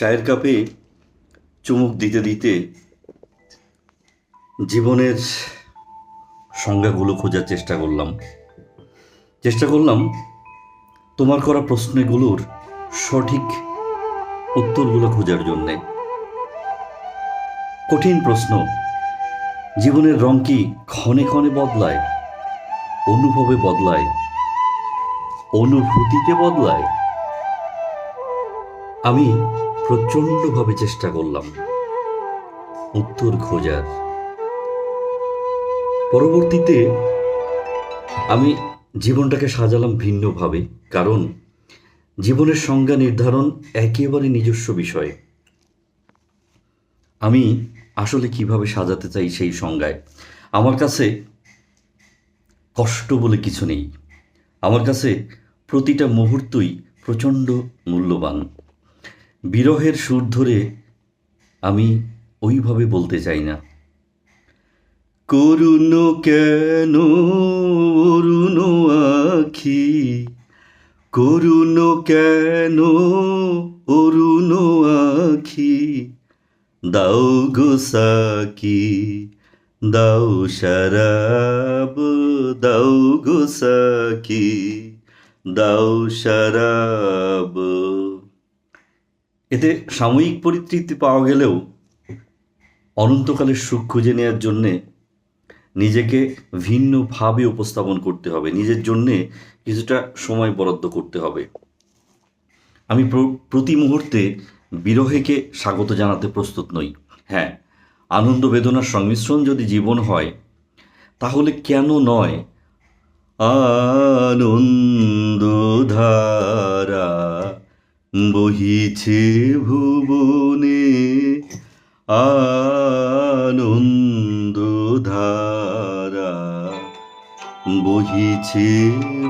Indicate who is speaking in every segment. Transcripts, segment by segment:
Speaker 1: চায়ের কাপে চুমুক দিতে দিতে জীবনের সংজ্ঞাগুলো খোঁজার চেষ্টা করলাম তোমার করা প্রশ্নগুলোর সঠিক উত্তরগুলো খোঁজার জন্যে। কঠিন প্রশ্ন, জীবনের রং কি ক্ষণে ক্ষণে বদলায়, অনুভবে বদলায়, অনুভূতিতে বদলায়? আমি প্রচণ্ডভাবে চেষ্টা করলাম উত্তর খোঁজার। পরবর্তীতে আমি জীবনটাকে সাজালাম ভিন্নভাবে, কারণ জীবনের সংজ্ঞা নির্ধারণ একেবারে নিজস্ব বিষয়। আমি আসলে কিভাবে সাজাতে চাই সেই সংজ্ঞায় আমার কাছে কষ্ট বলে কিছু নেই। আমার কাছে প্রতিটা মুহূর্তই প্রচণ্ড মূল্যবান। বিরহের সুর ধরে আমি ওইভাবে বলতে চাই না, করুণ কেন অরুণ আখি, করুণ কেন অরুণ আখি, দাও গো সাকি, দাও শরাব, দাও গো সাকি, দাও শরাব। এতে সাময়িক পরিতৃপ্তি পাওয়া গেলেও অনন্তকালের সুখ খুঁজে নেওয়ার জন্যে নিজেকে ভিন্নভাবে উপস্থাপন করতে হবে, নিজের জন্যে কিছুটা সময় বরাদ্দ করতে হবে। আমি প্রতি মুহূর্তে বিরহেকে স্বাগত জানাতে প্রস্তুত নই। হ্যাঁ, আনন্দ বেদনার সংমিশ্রণ যদি জীবন হয় তাহলে কেন নয় আনন্দ ধারা বহিছে ভুবনে, আনন্দ ধারা বহিছে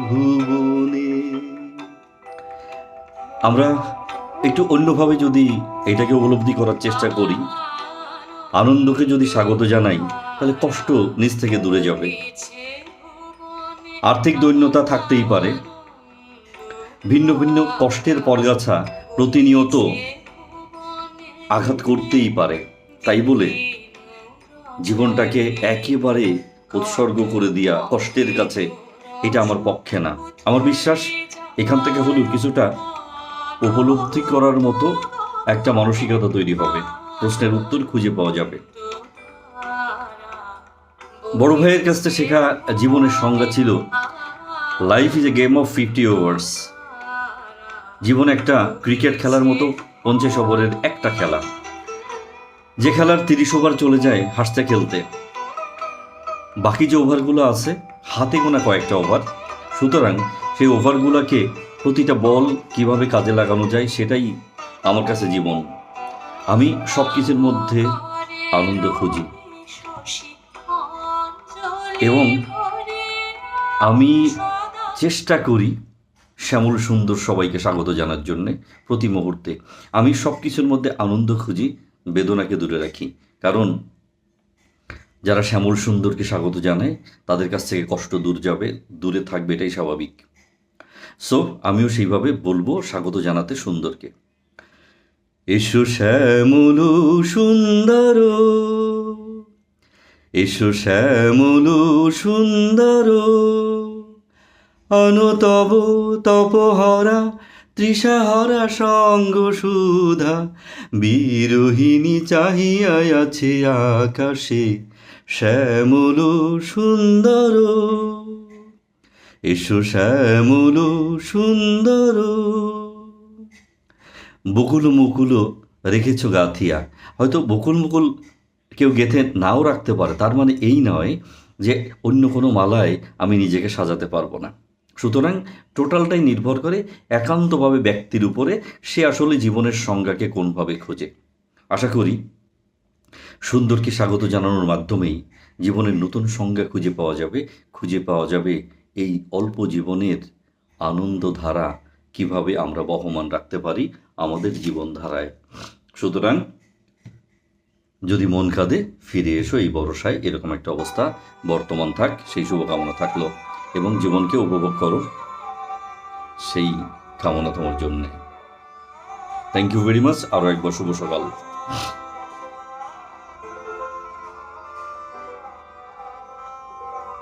Speaker 1: ভুবনে। আমরা একটু অন্যভাবে যদি এটাকে উপলব্ধি করার চেষ্টা করি, আনন্দকে যদি স্বাগত জানাই, তাহলে কষ্ট নিজ থেকে দূরে যাবে। আর্থিক দৈন্যতা থাকতেই পারে, ভিন্ন ভিন্ন কষ্টের পরগাছা প্রতিনিয়ত আঘাত করতেই পারে। তাই বলে জীবনটাকে একেবারে উৎসর্গ করে দিয়া কষ্টের কাছে, এটা আমার পক্ষে না। আমার বিশ্বাস এখান থেকে হলেও কিছুটা উপলব্ধি করার মতো একটা মানসিকতা তৈরি হবে, প্রশ্নের উত্তর খুঁজে পাওয়া যাবে। বড় ভাইয়ের কাছ থেকে শেখা জীবনের সংজ্ঞা ছিল, life is a game of 50 ওভার্স। জীবন একটা ক্রিকেট খেলার মতো 50 ওভারের একটা খেলা, যে খেলার 30 ওভার চলে যায় হাসতে খেলতে, বাকি যে ওভারগুলো আছে হাতে গোনা কয়েকটা ওভার। সুতরাং সেই ওভারগুলোকে প্রতিটা বল কিভাবে কাজে লাগানো যায় সেটাই আমার কাছে জীবন। আমি সব কিছুর মধ্যে আনন্দ খুঁজি এবং আমি চেষ্টা করি শ্যামল সুন্দর সবাইকে স্বাগত জানার জন্যে। প্রতি মুহূর্তে আমি সব কিছুর মধ্যে আনন্দ খুঁজি, বেদনাকে দূরে রাখি। কারণ যারা শ্যামল সুন্দরকে স্বাগত জানায় তাদের কাছ থেকে কষ্ট দূরে থাকবে, এটাই স্বাভাবিক। সো আমিও সেইভাবে বলবো স্বাগত জানাতে সুন্দরকে। এসো শ্যামল সুন্দর, এসো শ্যামল সুন্দর, অনুতব তপহরা তৃষাহরা সঙ্গ সুধা, বিরোহিণী চাহিয়া আছে আকাশে শ্যামল সুন্দর, এসো শ্যামল সুন্দর। বকুল মুকুল রেখেছ গাথিয়া, হয়তো বকুল মুকুল কেউ গেঁথে নাও রাখতে পারে, তার মানে এই নয় যে অন্য কোনো মালায় আমি নিজেকে সাজাতে পারবো না। সুতরাং টোটালটাই নির্ভর করে একান্তভাবে ব্যক্তির উপরে, সে আসলে জীবনের সংজ্ঞাকে কোনভাবে খোঁজে। আশা করি সুন্দরকে স্বাগত জানানোর মাধ্যমেই জীবনের নতুন সংজ্ঞা খুঁজে পাওয়া যাবে এই অল্প জীবনের আনন্দধারা কিভাবে আমরা বহমান রাখতে পারি আমাদের জীবনধারায়। সুতরাং যদি মন কাঁদে ফিরে এসো এই বর্ষায়, এরকম একটা অবস্থা বর্তমান থাক, সেই শুভকামনা থাকলো। এবং জীবনকে উপভোগ করো, সেই কামনা তোমার জন্যে। Thank you very much. আরও একবার শুভ সকাল।